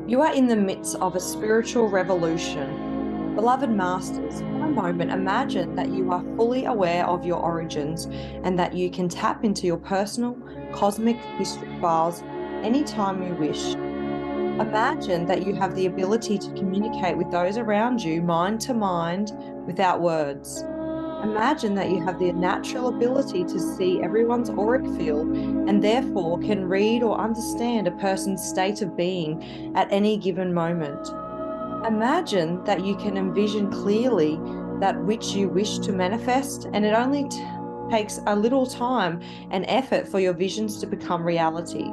You are in the midst of a spiritual revolution. Beloved Masters, for a moment imagine that you are fully aware of your origins and that you can tap into your personal cosmic history files anytime you wish. Imagine that you have the ability to communicate with those around you mind to mind without words. Imagine that you have the natural ability to see everyone's auric field and therefore can read or understand a person's state of being at any given moment. Imagine that you can envision clearly that which you wish to manifest, and it only takes a little time and effort for your visions to become reality.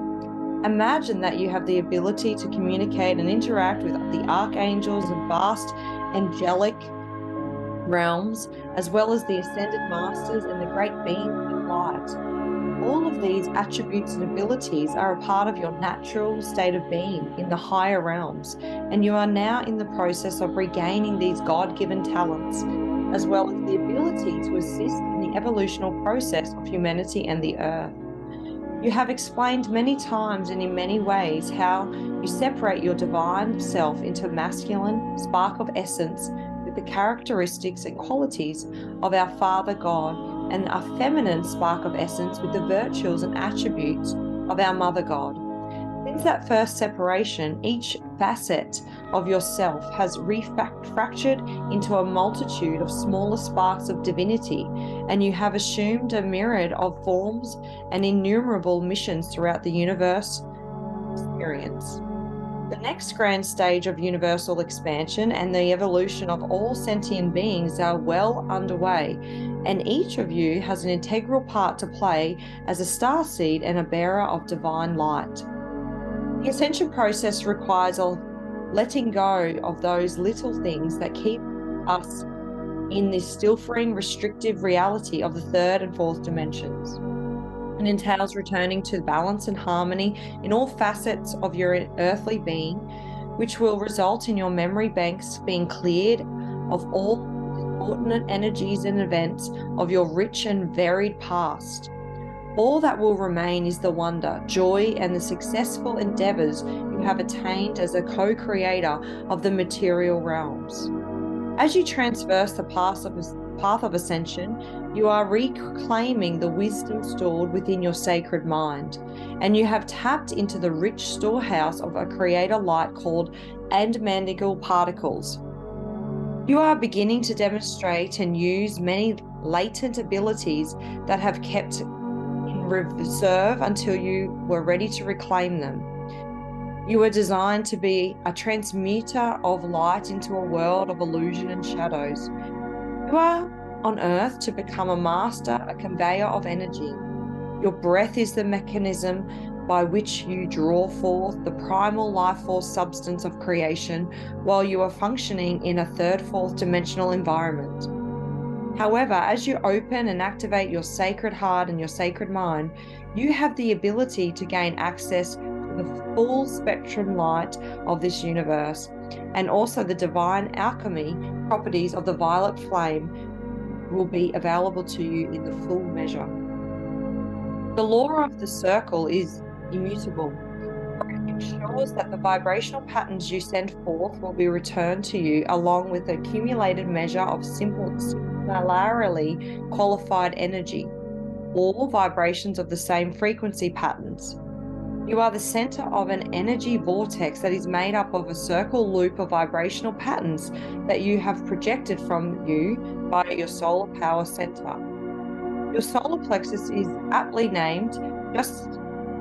Imagine that you have the ability to communicate and interact with the archangels and vast angelic realms, as well as the ascended masters and the great beings of light. All of these attributes and abilities are a part of your natural state of being in the higher realms, and you are now in the process of regaining these God-given talents, as well as the ability to assist in the evolutional process of humanity and the earth. You have explained many times and in many ways how you separate your divine self into a masculine spark of essence with the characteristics and qualities of our Father God, and a feminine spark of essence with the virtues and attributes of our Mother God. Since that first separation, each facet of yourself has fractured into a multitude of smaller sparks of divinity, and you have assumed a myriad of forms and innumerable missions throughout the universe experience. The next grand stage of universal expansion and the evolution of all sentient beings are well underway, and each of you has an integral part to play as a starseed and a bearer of divine light. The ascension process requires a letting go of those little things that keep us in this still-freeing, restrictive reality of the third and fourth dimensions, and entails returning to balance and harmony in all facets of your earthly being, which will result in your memory banks being cleared of all discordant energies and events of your rich and varied past. All that will remain is the wonder, joy, and the successful endeavors you have attained as a co-creator of the material realms. As you traverse the path of ascension, you are reclaiming the wisdom stored within your sacred mind, and you have tapped into the rich storehouse of a creator light called and particles. You are beginning to demonstrate and use many latent abilities that have kept in reserve until you were ready to reclaim them. You were designed to be a transmuter of light into a world of illusion and shadows. You are on earth to become a master, a conveyor of energy. Your breath is the mechanism by which you draw forth the primal life force substance of creation while you are functioning in a third, fourth dimensional environment. However, as you open and activate your sacred heart and your sacred mind, you have the ability to gain access to the full spectrum light of this universe, and also the divine alchemy properties of the violet flame will be available to you in the full measure. The law of the circle is immutable, for it ensures that the vibrational patterns you send forth will be returned to you along with the accumulated measure of similarly qualified energy, all vibrations of the same frequency patterns. You are the center of an energy vortex that is made up of a circle loop of vibrational patterns that you have projected from you by your solar power center. Your solar plexus is aptly named, just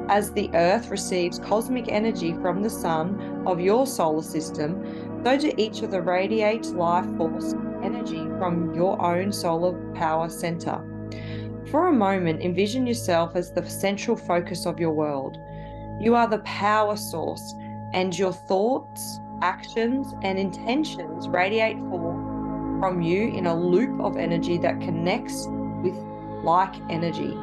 as the Earth receives cosmic energy from the sun of your solar system, so do each of the radiate life force energy from your own solar power center. For a moment, envision yourself as the central focus of your world. You are the power source, and your thoughts, actions, and intentions radiate forth from you in a loop of energy that connects with like energy.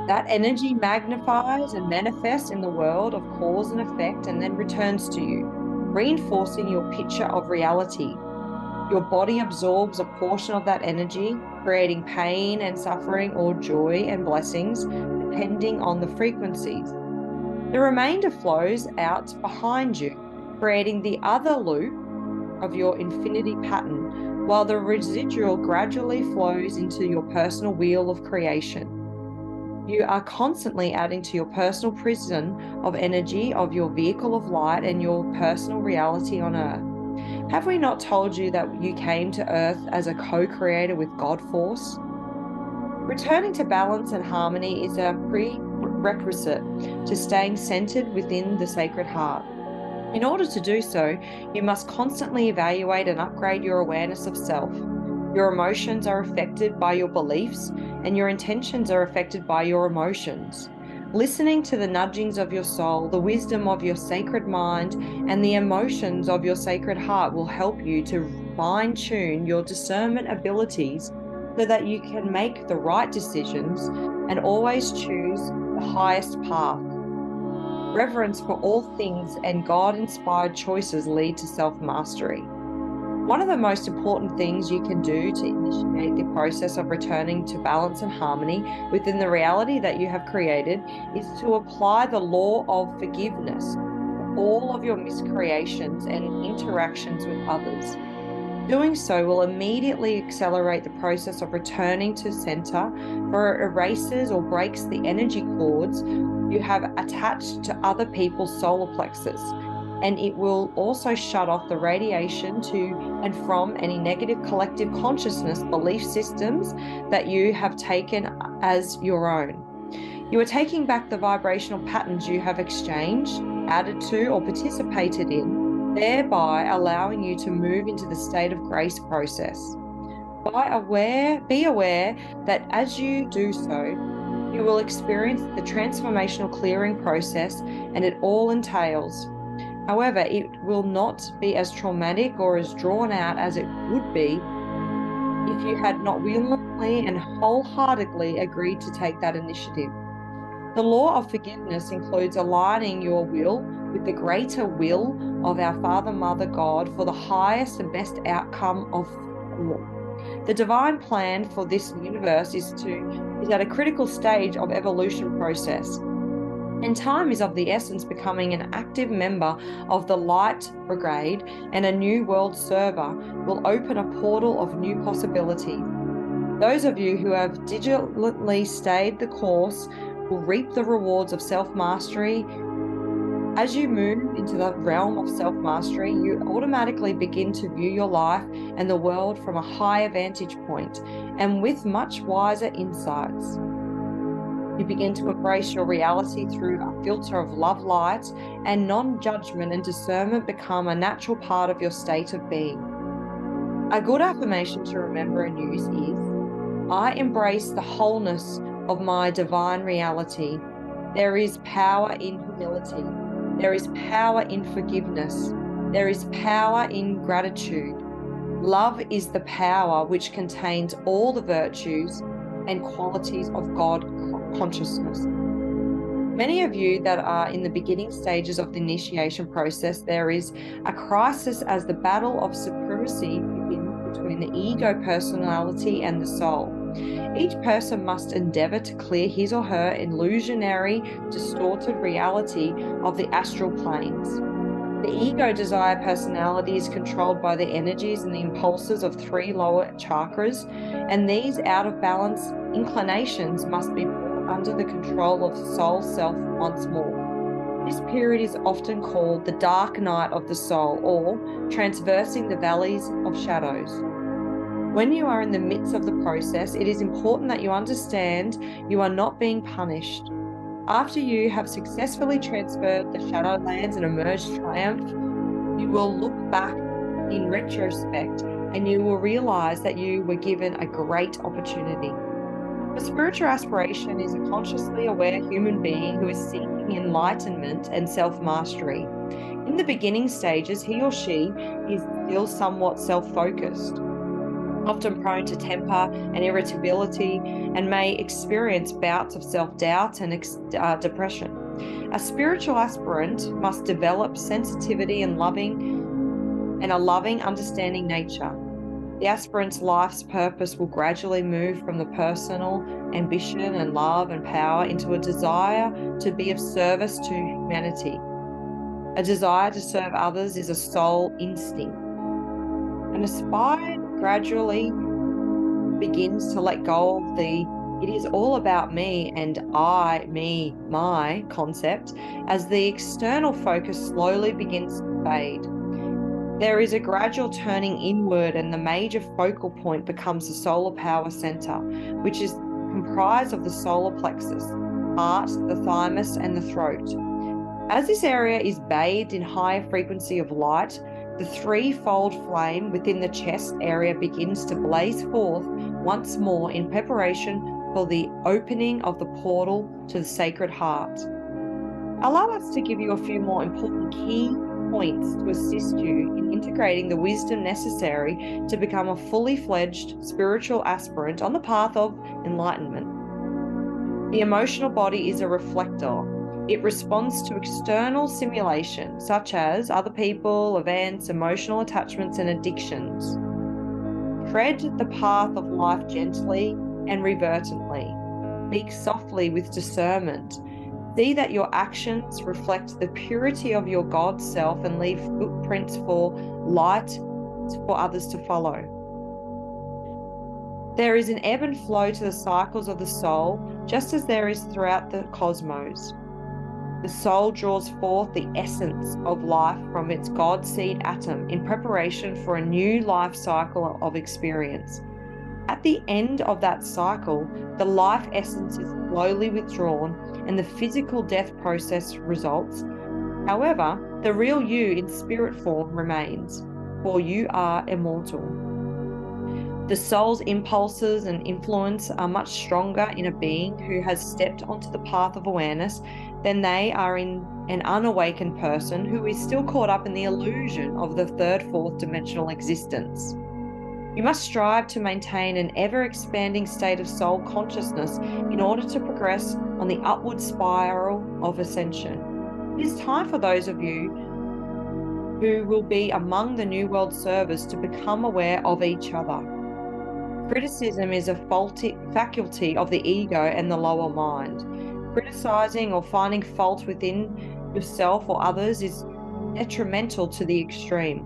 That energy magnifies and manifests in the world of cause and effect and then returns to you, reinforcing your picture of reality. Your body absorbs a portion of that energy, creating pain and suffering or joy and blessings, depending on the frequencies. The remainder flows out behind you, creating the other loop of your infinity pattern, while the residual gradually flows into your personal wheel of creation. You are constantly adding to your personal prison of energy of your vehicle of light and your personal reality on earth. Have we not told you that you came to earth as a co-creator with God Force? Returning to balance and harmony is a prerequisite to staying centered within the Sacred Heart. In order to do so, you must constantly evaluate and upgrade your awareness of self. Your emotions are affected by your beliefs, and your intentions are affected by your emotions. Listening to the nudgings of your soul, the wisdom of your sacred mind, and the emotions of your Sacred Heart will help you to fine-tune your discernment abilities so that you can make the right decisions and always choose the highest path. Reverence for all things and God-inspired choices lead to self-mastery. One of the most important things you can do to initiate the process of returning to balance and harmony within the reality that you have created is to apply the law of forgiveness to all of your miscreations and interactions with others. Doing so will immediately accelerate the process of returning to center, for it erases or breaks the energy cords you have attached to other people's solar plexus. And it will also shut off the radiation to and from any negative collective consciousness belief systems that you have taken as your own. You are taking back the vibrational patterns you have exchanged, added to, or participated in, thereby allowing you to move into the state of grace process. Be aware that as you do so, you will experience the transformational clearing process, and it all entails. However, it will not be as traumatic or as drawn out as it would be if you had not willingly and wholeheartedly agreed to take that initiative. The law of forgiveness includes aligning your will with the greater will of our Father, Mother, God for the highest and best outcome of all. The divine plan for this universe is at a critical stage of evolution process. And time is of the essence, becoming an active member of the Light Brigade and a new world server will open a portal of new possibilities. Those of you who have diligently stayed the course will reap the rewards of self-mastery. As you move into the realm of self-mastery, you automatically begin to view your life and the world from a higher vantage point and with much wiser insights. You begin to embrace your reality through a filter of love light, and non-judgment and discernment become a natural part of your state of being. A good affirmation to remember and use is, I embrace the wholeness of my divine reality. There is power in humility. There is power in forgiveness. There is power in gratitude. Love is the power which contains all the virtues and qualities of God consciousness. Many of you that are in the beginning stages of the initiation process, there is a crisis as the battle of supremacy begins between the ego personality and the soul. Each person must endeavor to clear his or her illusionary, distorted reality of the astral planes. The ego desire personality is controlled by the energies and the impulses of 3 lower chakras, and these out of balance inclinations must be brought under the control of soul self once more. This period is often called the dark night of the soul, or traversing the valleys of shadows. When you are in the midst of the process, it is important that you understand you are not being punished. After you have successfully transferred the Shadowlands and emerged triumphant, you will look back in retrospect and you will realize that you were given a great opportunity. A spiritual aspiration is a consciously aware human being who is seeking enlightenment and self-mastery. In the beginning stages, he or she is still somewhat self-focused, often prone to temper and irritability, and may experience bouts of self-doubt and depression. A spiritual aspirant must develop sensitivity and a loving, understanding nature. The aspirant's life's purpose will gradually move from the personal ambition and love and power into a desire to be of service to humanity. A desire to serve others is a soul instinct. An aspired gradually begins to let go of the "it is all about me" and "I, me, my" concept as the external focus slowly begins to fade. There is a gradual turning inward, and the major focal point becomes the solar power center, which is comprised of the solar plexus, heart, the thymus, and the throat. As this area is bathed in higher frequency of light, the threefold flame within the chest area begins to blaze forth once more in preparation for the opening of the portal to the sacred heart. Allow us to give you a few more important key points to assist you in integrating the wisdom necessary to become a fully fledged spiritual aspirant on the path of enlightenment. The emotional body is a reflector. It responds to external stimulation, such as other people, events, emotional attachments, and addictions. Tread the path of life gently and reverently. Speak softly with discernment. See that your actions reflect the purity of your God self and leave footprints for light for others to follow. There is an ebb and flow to the cycles of the soul, just as there is throughout the cosmos. The soul draws forth the essence of life from its God seed atom in preparation for a new life cycle of experience. At the end of that cycle, the life essence is slowly withdrawn and the physical death process results. However, the real you in spirit form remains, for you are immortal. The soul's impulses and influence are much stronger in a being who has stepped onto the path of awareness than they are in an unawakened person who is still caught up in the illusion of the third, fourth dimensional existence. You must strive to maintain an ever-expanding state of soul consciousness in order to progress on the upward spiral of ascension. It is time for those of you who will be among the New World servers to become aware of each other. Criticism is a faculty of the ego and the lower mind. Criticizing or finding fault within yourself or others is detrimental to the extreme.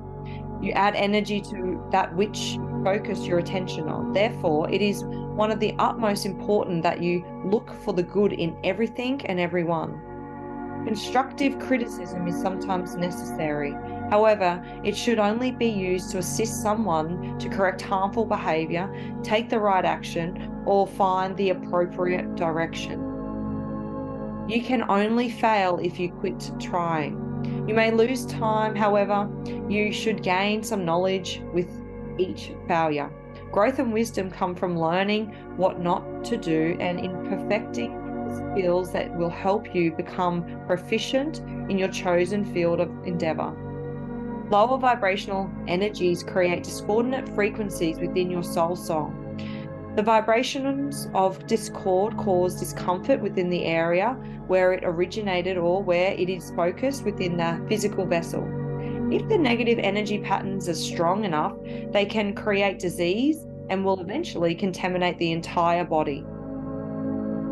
You add energy to that which you focus your attention on. Therefore, it is one of the utmost important that you look for the good in everything and everyone. Constructive criticism is sometimes necessary. However, it should only be used to assist someone to correct harmful behavior, take the right action, or find the appropriate direction. You can only fail if you quit trying. You may lose time, however, you should gain some knowledge with each failure. Growth and wisdom come from learning what not to do and in perfecting skills that will help you become proficient in your chosen field of endeavor. Lower vibrational energies create discordant frequencies within your soul song. The vibrations of discord cause discomfort within the area where it originated or where it is focused within the physical vessel. If the negative energy patterns are strong enough, they can create disease and will eventually contaminate the entire body.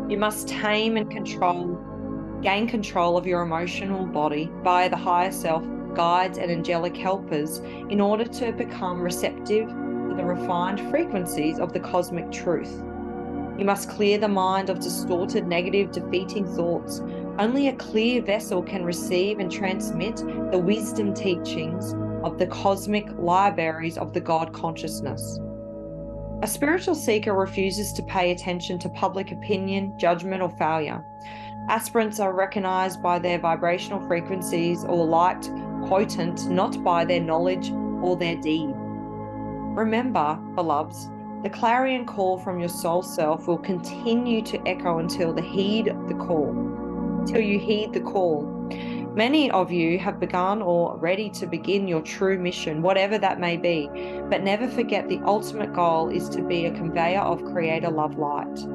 You must tame and gain control of your emotional body by the higher self, guides, and angelic helpers in order to become receptive to the refined frequencies of the cosmic truth. You must clear the mind of distorted, negative, defeating thoughts. Only a clear vessel can receive and transmit the wisdom teachings of the cosmic libraries of the God consciousness. A spiritual seeker refuses to pay attention to public opinion, judgment, or failure. Aspirants are recognized by their vibrational frequencies or light quotient, not by their knowledge or their deed. Remember, beloveds, the clarion call from your soul self will continue to echo until you heed the call. Many of you have begun or are ready to begin your true mission, whatever that may be, but never forget the ultimate goal is to be a conveyor of Creator love light.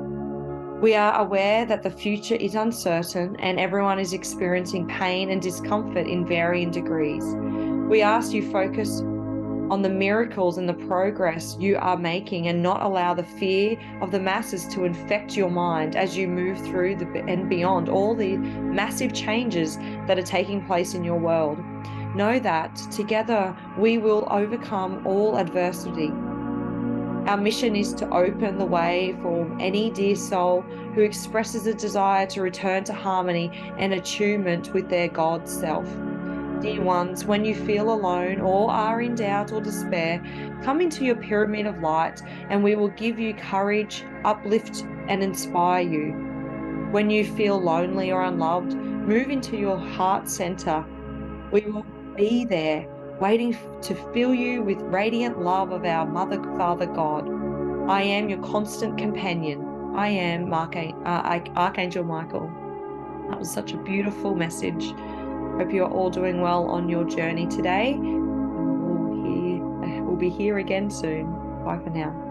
We are aware that the future is uncertain and everyone is experiencing pain and discomfort in varying degrees. We ask you focus on the miracles and the progress you are making, and not allow the fear of the masses to infect your mind as you move through and beyond all the massive changes that are taking place in your world. Know that together we will overcome all adversity. Our mission is to open the way for any dear soul who expresses a desire to return to harmony and attunement with their God self. Dear ones, when you feel alone or are in doubt or despair, come into your pyramid of light and we will give you courage, uplift, and inspire you. When you feel lonely or unloved, move into your heart center. We will be there, waiting to fill you with radiant love of our Mother, Father, God. I am your constant companion. I am Archangel Michael. That was such a beautiful message. Hope you're all doing well on your journey today. We'll be here again soon. Bye for now.